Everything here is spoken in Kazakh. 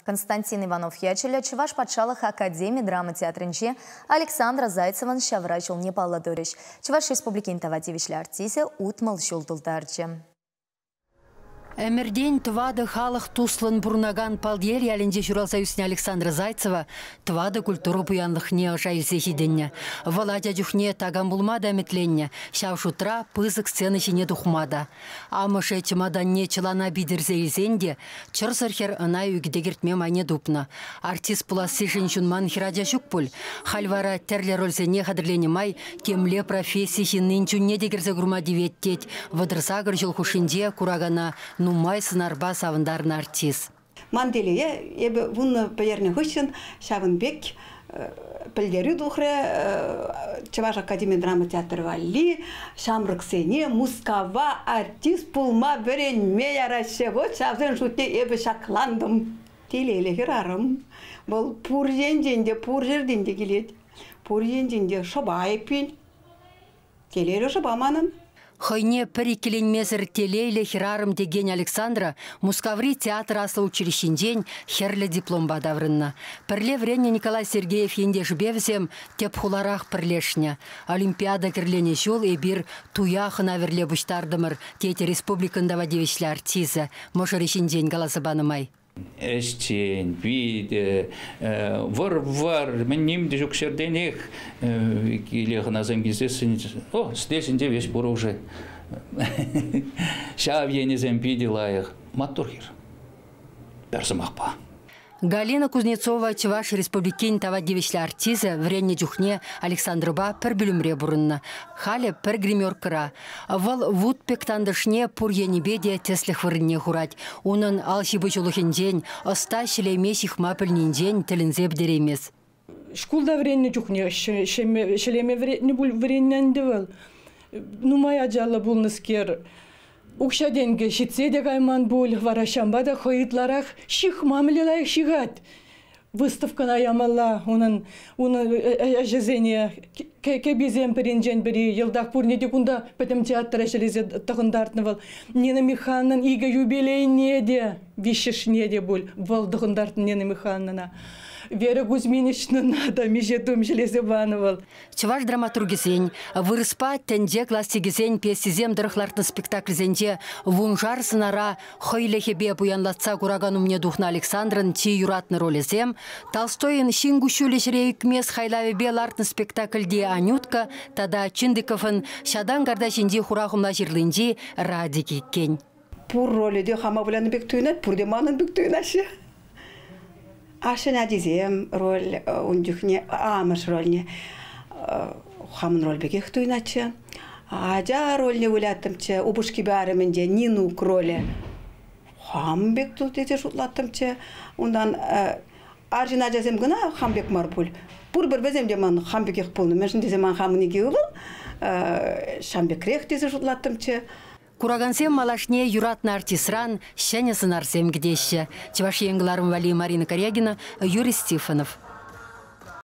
Константин Иванов ячеля Чуваш патшалық Академии драмы театрынче Александра Зайцеван шаврачыл не палладориш. Чуваш республикин тавативишлі артизе утмал шулдулдарчы. Эмердень твады халық туслын бурнаган палдер ялінде журалсаюсне Александра Зайцева твады культуры буянлық не жайылсе хиденне. Валадя дюхне таган булмада әметленне, шавшутра пызык сцены жіне духмада. Амышы чымадан не чылана бидірзе илзенде, чырсырхер ына үгдегертме майне дупна. Артист пуласы жыншунман хирадя жүкпул. Хальвара терлер өлзене қадырлене май, темле профессии жинын чунне дегерзе грума деветтет, вадырсагыр жыл хушинде курагана нумай сынарба савындарны артист. Манделия, ебі вунны пәлеріне хүшін, Шавынбек, пілдері дұқыры, Чуваш Академия драма театры вали, Шамрыксене, Мускава, артист пулма бірен ме ярашы, вот Шавзен шутте ебі шақландым. Телейлі херарым. Бұл пұр жерденде келеді. Пұр жерденде шабайпен. Телейлі шабаманын. Хойне перекеленмезір телейлі херарым деген Александра Мускаври театр аслы училищенден херлі диплом бадаврынна. Пірле вренне Николай Сергеев енде жбевзем теп хуларах пірлешне. Олимпиада кірлене жол ебір туяхын аверле бұштардымыр теті республикында вадевешлі артизы. Можырешенден галазыбанымай. Эстен, виде, вар, менним де жүкшерден ех, келеғын азам кезесін, стесінде веш бұр уже. Шав енезем виделайық, матурхер, берзімақпа. Галина Кузнецова Чуваш республикин тавадевишлі артизы вренне жүхне Александрыба пір бүлімре бұрынна. Халі пір гримеркіра. Вал вуд пектандышне пұр енебеде тесліх вырынне хурать. Унын алшибы жылухенден, оста шілемесих мапілненден тілінзе бдеремес. Шкулда вренне жүхне, шілеме вренненді вал. Нумай ажалы бұлныскер. Укшаденге шитседе гайман бол, варашамбада хойытларах ших мамлелайық шигат. Выставкана ямалла, унын әжізене кебезен бірінжен бірі, елдақ пұрнеде күнда пәтім театр әшілезе тұғындартны вал. Нені механнын игі юбилейне де, вишешне де бол, вал тұғындартын нені механнына. Вера Кузьминична надо, межетум железе бановал. Чуваш драматургизень, вырыспа тенде классигизень песизем дырыхлартын спектакльзенде вунжар сынара хойлехебе буянлатса кураганумне духна Александрын ти юратны ролезем, Толстойын шингушулі жрейкмес хайлавебе лартын спектакльде Анютка, тада Чиндыковын шадан гардашинде хурахумна жирлинде радики кен. Пур роли де хама буляны бек түйнат, пур деманын бек түйнашы. Ашына дезем роль ундюхне, амыш рольне хамын роль бекех туйначы. Ажа рольне уйлаттымчы, убушки бәрімінде Нинук роли. Хамбек тут ете шутлаттымчы. Ондан аржына жазем гына хамбек марпул. Пур бір бәзем деман хамбекех пулны. Мәшін дезем хамын еге ұлы. Шамбек рех дезе шутлаттымчы. Курагансем малашне юратны артисран, шәне сынарсем гдеші. Чуваш еңгіларым Вали Марина Корягина, Юрий Стефанов.